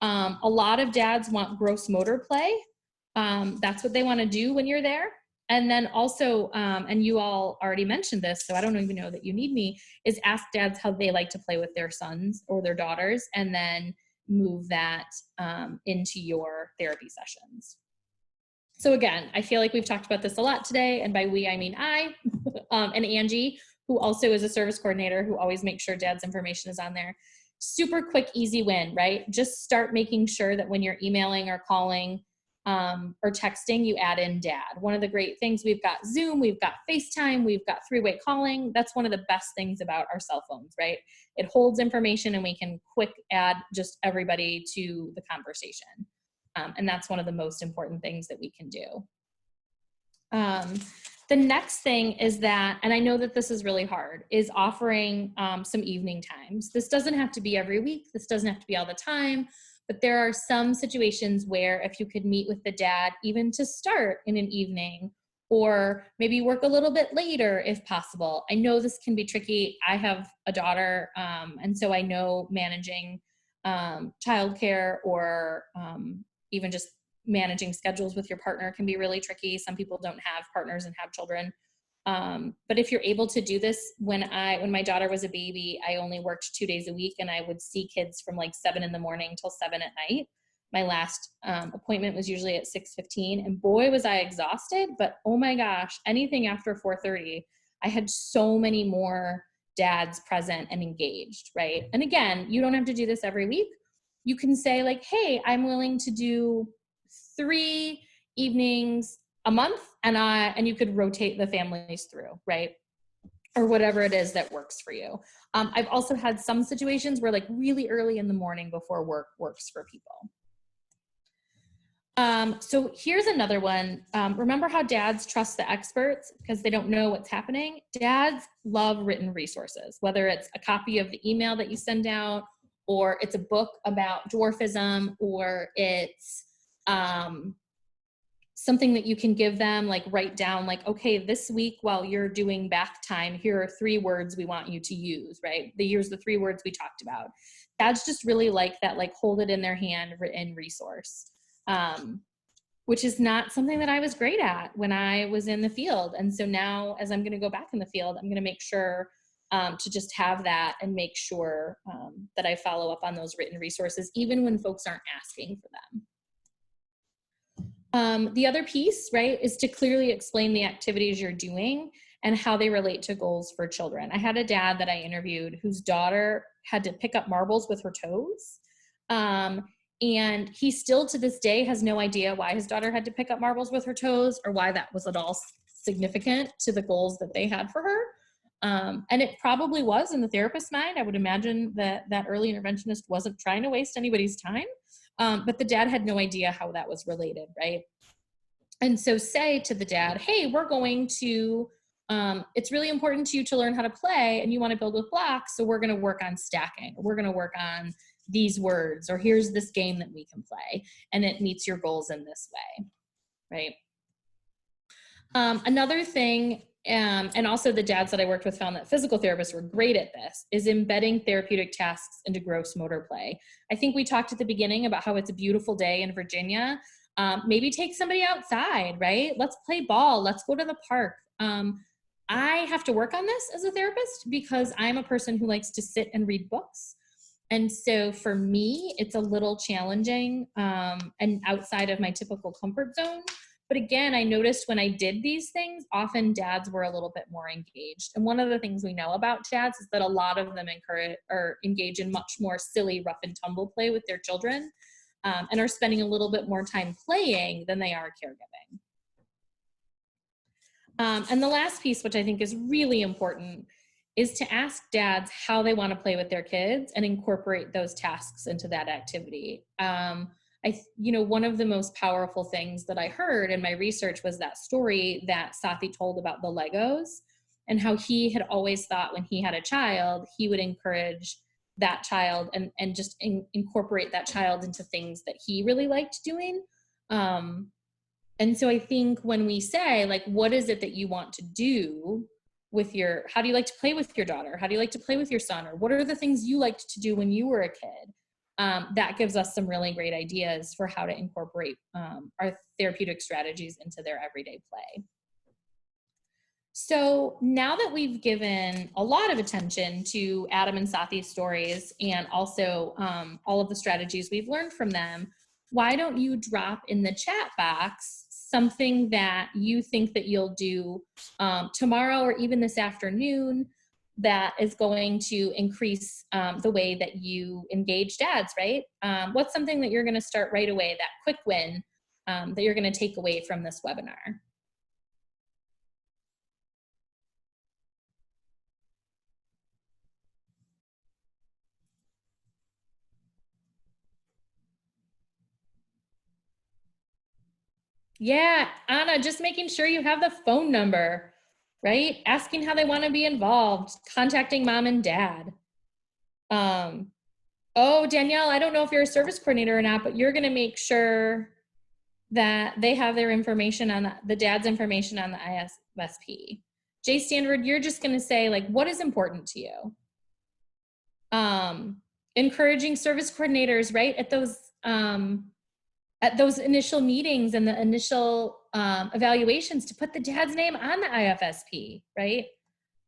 A lot of dads want gross motor play. That's what they want to do when you're there. And then also, and you all already mentioned this, so I don't even know that you need me, is ask dads how they like to play with their sons or their daughters, and then move that into your therapy sessions. So again, I feel like we've talked about this a lot today, and by we, I mean I, and Angie, who also is a service coordinator who always makes sure dad's information is on there. Super quick, easy win, right? Just start making sure that when you're emailing or calling or texting, you add in dad. One of the great things, we've got Zoom, we've got FaceTime, we've got three-way calling. That's one of the best things about our cell phones, right? It holds information and we can quick add just everybody to the conversation. And that's one of the most important things that we can do. The next thing is that, and I know that this is really hard, is offering some evening times. This doesn't have to be every week. This doesn't have to be all the time. But there are some situations where if you could meet with the dad, even to start in an evening, or maybe work a little bit later if possible. I know this can be tricky. I have a daughter, and so I know managing childcare or even just managing schedules with your partner can be really tricky. Some people don't have partners and have children. But if you're able to do this, when my daughter was a baby, I only worked 2 days a week and I would see kids from like 7 in the morning till 7 at night. My last appointment was usually at 6:15, and boy, was I exhausted, but oh my gosh, anything after 4:30, I had so many more dads present and engaged, right? And again, you don't have to do this every week. You can say like, hey, I'm willing to do 3 evenings a month, and you could rotate the families through, right? Or whatever it is that works for you. I've also had some situations where like really early in the morning before work works for people. So here's another one. Remember how dads trust the experts because they don't know what's happening? Dads love written resources, whether it's a copy of the email that you send out, or it's a book about dwarfism, or it's something that you can give them, like write down, like, okay, this week while you're doing bath time, here are 3 words we want you to use, right? Here's the 3 words we talked about. Dads just really like that, like hold it in their hand written resource. which is not something that I was great at when I was in the field. And so now, as I'm going to go back in the field, I'm going to make sure to just have that and make sure that I follow up on those written resources, even when folks aren't asking for them. The other piece, right, is to clearly explain the activities you're doing and how they relate to goals for children. I had a dad that I interviewed whose daughter had to pick up marbles with her toes. And he still to this day has no idea why his daughter had to pick up marbles with her toes or why that was at all significant to the goals that they had for her. And it probably was in the therapist's mind. I would imagine that that early interventionist wasn't trying to waste anybody's time, but the dad had no idea how that was related, right? And so say to the dad, hey, we're going to, it's really important to you to learn how to play and you want to build with blocks, so we're going to work on stacking. We're going to work on these words, or here's this game that we can play, and it meets your goals in this way, right? Another thing, and also the dads that I worked with found that physical therapists were great at this, is embedding therapeutic tasks into gross motor play. I think we talked at the beginning about how it's a beautiful day in Virginia. Maybe take somebody outside, right? Let's play ball. Let's go to the park. I have to work on this as a therapist because I'm a person who likes to sit and read books. And so for me, it's a little challenging and outside of my typical comfort zone. But again, I noticed when I did these things, often dads were a little bit more engaged. And one of the things we know about dads is that a lot of them encourage or engage in much more silly, rough and tumble play with their children, and are spending a little bit more time playing than they are caregiving. And the last piece, which I think is really important, is to ask dads how they want to play with their kids and incorporate those tasks into that activity. One of the most powerful things that I heard in my research was that story that Sathi told about the Legos and how he had always thought when he had a child, he would encourage that child and just incorporate that child into things that he really liked doing. And so I think when we say, like, what is it that you want to do with how do you like to play with your daughter? How do you like to play with your son? Or what are the things you liked to do when you were a kid? That gives us some really great ideas for how to incorporate our therapeutic strategies into their everyday play. So now that we've given a lot of attention to Adam and Sathi's stories and also all of the strategies we've learned from them, why don't you drop in the chat box something that you think that you'll do tomorrow or even this afternoon that is going to increase the way that you engage dads, right? What's something that you're going to start right away, that quick win that you're going to take away from this webinar? Yeah, Anna, just making sure you have the phone number, right? Asking how they want to be involved, contacting mom and dad. Oh, Danielle, I don't know if you're a service coordinator or not, but you're going to make sure that they have their information on the dad's information on the ISSP. Jay Stanford, you're just going to say, like, what is important to you? Encouraging service coordinators, right? At those initial meetings and the initial evaluations to put the dad's name on the IFSP, right?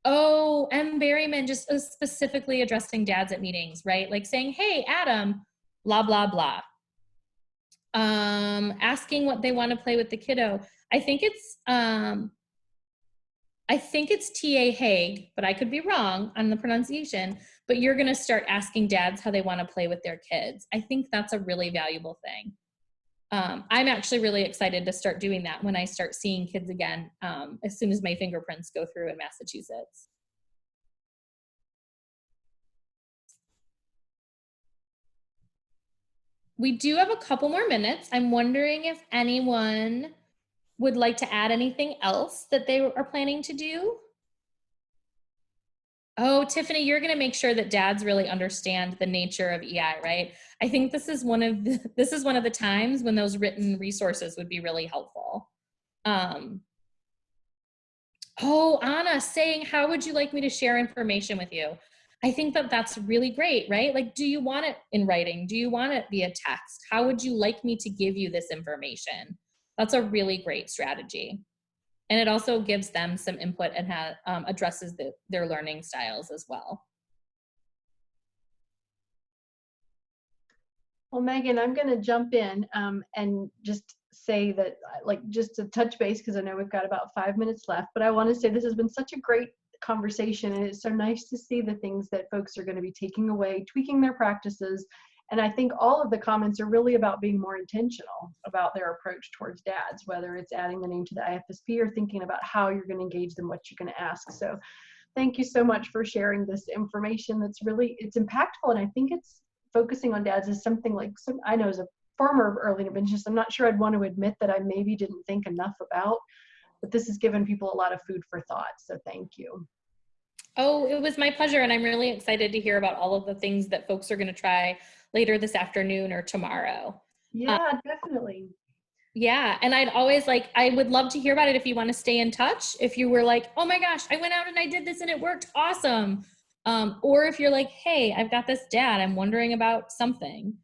Oh, M. Berryman just specifically addressing dads at meetings, right? Like saying, hey, Adam, blah, blah, blah. Asking what they want to play with the kiddo. I think it's T.A. Haig, but I could be wrong on the pronunciation, but you're going to start asking dads how they want to play with their kids. I think that's a really valuable thing. I'm actually really excited to start doing that when I start seeing kids again, as soon as my fingerprints go through in Massachusetts. We do have a couple more minutes. I'm wondering if anyone would like to add anything else that they are planning to do. Oh, Tiffany, you're going to make sure that dads really understand the nature of EI, right? I think this is one of the times when those written resources would be really helpful. Oh, Anna saying, how would you like me to share information with you? I think that that's really great, right? Like, do you want it in writing? Do you want it via text? How would you like me to give you this information? That's a really great strategy. And it also gives them some input and addresses their learning styles as well. Well, Megan, I'm going to jump in and just say that, like, just to touch base, because I know we've got about 5 minutes left, but I want to say this has been such a great conversation, and it's so nice to see the things that folks are going to be taking away, tweaking their practices. And I think all of the comments are really about being more intentional about their approach towards dads, whether it's adding the name to the IFSP or thinking about how you're going to engage them, what you're going to ask. So thank you so much for sharing this information. It's impactful, and I think it's focusing on dads is something like I know as a former early interventionist, I'm not sure I'd want to admit that I maybe didn't think enough about, but this has given people a lot of food for thought. So thank you. Oh, it was my pleasure. And I'm really excited to hear about all of the things that folks are going to try later this afternoon or tomorrow. Yeah, definitely. Yeah. And I would love to hear about it if you want to stay in touch. If you were like, oh my gosh, I went out and I did this and it worked awesome. Or if you're like, hey, I've got this dad, I'm wondering about something.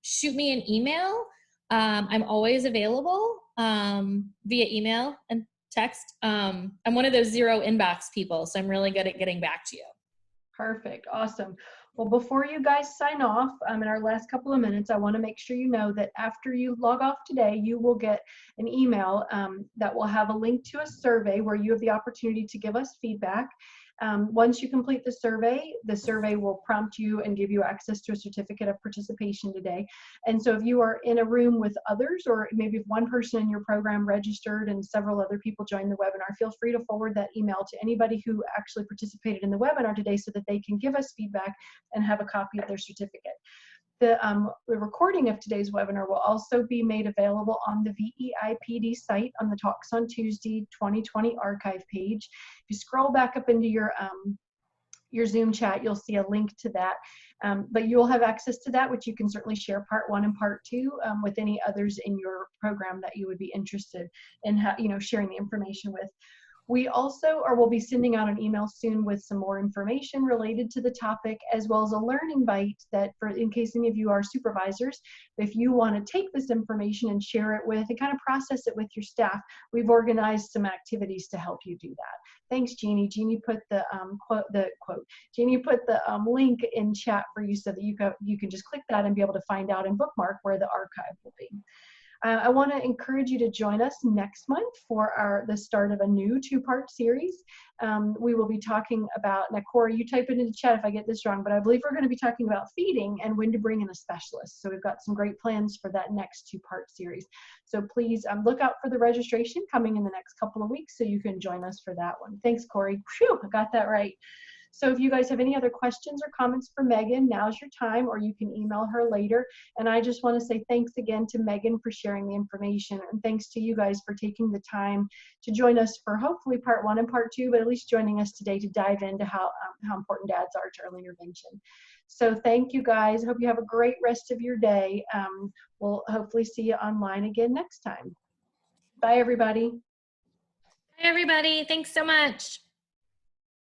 Shoot me an email. I'm always available via email and text. I'm one of those 0 inbox people, so I'm really good at getting back to you. Perfect. Awesome. Well, before you guys sign off, in our last couple of minutes, I want to make sure you know that after you log off today, you will get an email that will have a link to a survey where you have the opportunity to give us feedback. Once you complete the survey will prompt you and give you access to a certificate of participation today. And so if you are in a room with others, or maybe if one person in your program registered and several other people joined the webinar, feel free to forward that email to anybody who actually participated in the webinar today so that they can give us feedback and have a copy of their certificate. The recording of today's webinar will also be made available on the VEIPD site on the Talks on Tuesday 2020 archive page. If you scroll back up into your Zoom chat, you'll see a link to that. But you'll have access to that, which you can certainly share part 1 and part 2 with any others in your program that you would be interested in sharing the information with. We also will be sending out an email soon with some more information related to the topic, as well as a learning bite that, in case any of you are supervisors, if you want to take this information and share it with and kind of process it with your staff, we've organized some activities to help you do that. Thanks, Jeannie. Jeannie put the Jeannie put the link in chat for you so that you can just click that and be able to find out and bookmark where the archive will be. I want to encourage you to join us next month for the start of a new 2-part series. We will be talking about, now Corey, you type it into the chat if I get this wrong, but I believe we're going to be talking about feeding and when to bring in a specialist. So we've got some great plans for that next 2-part series. So please look out for the registration coming in the next couple of weeks so you can join us for that one. Thanks, Corey. Phew, I got that right. So if you guys have any other questions or comments for Megan, now's your time, or you can email her later. And I just want to say thanks again to Megan for sharing the information, and thanks to you guys for taking the time to join us for hopefully part 1 and part 2, but at least joining us today to dive into how important dads are to early intervention. So thank you guys. Hope you have a great rest of your day. We'll hopefully see you online again next time. Bye, everybody. Hi, everybody. Thanks so much.